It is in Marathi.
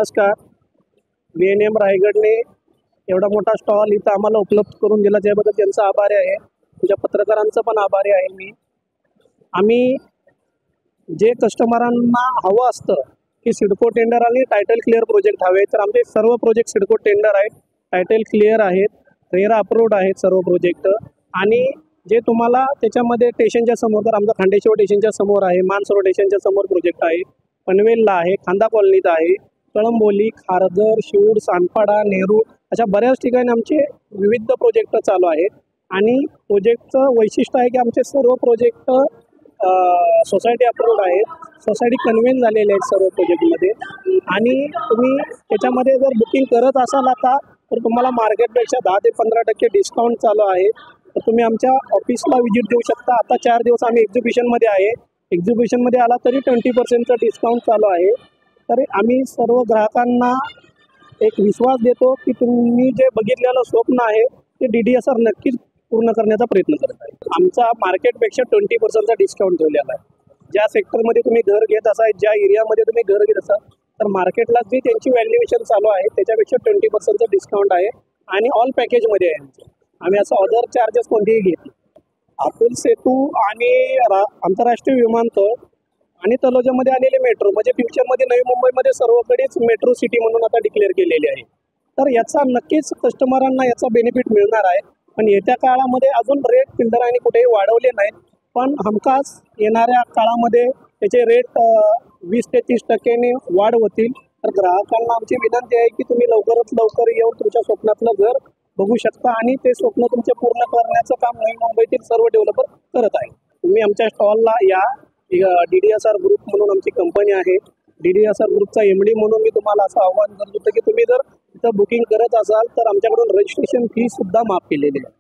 नमस्कार. VNM रायगडने एवढा मोठा स्टॉल इथं आम्हाला उपलब्ध करून दिला त्याबद्दल त्यांचा आभारी आहे. तुझ्या पत्रकारांचं पण आभारी आहे मी. आम्ही जे कस्टमरांना हवं असतं की सिडको टेंडर आणि टायटल क्लिअर प्रोजेक्ट हवे, तर आमचे सर्व प्रोजेक्ट सिडको टेंडर आहेत, टायटल क्लिअर आहेत, रेरा अप्रूव्ड आहेत सर्व प्रोजेक्ट. आणि जे तुम्हाला त्याच्यामध्ये स्टेशनच्या समोर, तर आमचं खांडेश्वर स्टेशनच्या समोर आहे, मानसरोवर स्टेशनच्या समोर प्रोजेक्ट आहे, पनवेलला आहे, खांदा कॉलनीत आहे, कळंबोली, खारघर, शिऊर, सानपाडा, नेहरू अशा बऱ्याच ठिकाणी आमचे विविध प्रोजेक्ट चालू आहेत. आणि प्रोजेक्टचं वैशिष्ट्य आहे की आमचे सर्व प्रोजेक्ट सोसायटी अप्रूव्ड आहेत, सोसायटी कन्व्हेन्स झालेले आहेत सर्व प्रोजेक्टमध्ये. आणि तुम्ही त्याच्यामध्ये जर बुकिंग करत असाल आता, तर तुम्हाला मार्केटपेक्षा 10 ते 15% डिस्काउंट चालू आहे. तर तुम्ही आमच्या ऑफिसला व्हिजिट देऊ शकता. आता 4 दिवस आम्ही एक्झिबिशनमध्ये आहे, एक्झिबिशनमध्ये आला तरी 20% डिस्काउंट चालू आहे. तर आम्ही सर्व ग्राहकांना एक विश्वास देतो की तुम्ही जे बघितलेलं स्वप्न आहे ते DDSR नक्कीच पूर्ण करण्याचा प्रयत्न करत आहे. आमचा मार्केटपेक्षा 20% डिस्काउंट ठेवलेला आहे. ज्या सेक्टरमध्ये तुम्ही घर घेत असाल, ज्या एरियामध्ये तुम्ही घर घेत असाल, तर मार्केटला जी त्यांची व्हॅल्युएशन चालू आहे त्याच्यापेक्षा 20% डिस्काउंट आहे. आणि ऑल पॅकेजमध्ये आहे आम्ही असं अदर चार्जेस कोणतेही घेत नाही. अतुल सेतू आणि आंतरराष्ट्रीय विमानतळ आणि तलोजामध्ये आलेले मेट्रो, म्हणजे फ्युचरमध्ये नवी मुंबईमध्ये सर्वकडेच मेट्रो सिटी म्हणून आता डिक्लेअर केलेली आहे. तर याचा नक्कीच कस्टमरांना याचा बेनिफिट मिळणार आहे. पण येत्या काळामध्ये अजून रेट बिल्डरांनी कुठेही वाढवले नाहीत, पण हमखास येणाऱ्या काळामध्ये त्याचे रेट 20 ते 30% वाढ होतील. तर ग्राहकांना आमची विनंती आहे की तुम्ही लवकरात लवकर येऊन तुमच्या स्वप्नातलं घर बघू शकता आणि ते स्वप्न तुमचे पूर्ण करण्याचं काम नवी मुंबईतील सर्व डेव्हलपर करत आहे. तुम्ही आमच्या स्टॉलला या. DDSR ग्रुप म्हणून आमची कंपनी आहे. DDSR ग्रुपचा MD म्हणून मी तुम्हाला असं आव्हान करत होतं की तुम्ही जर इथं बुकिंग करत असाल तर आमच्याकडून रजिस्ट्रेशन फी सुद्धा माफ केलेली आहे.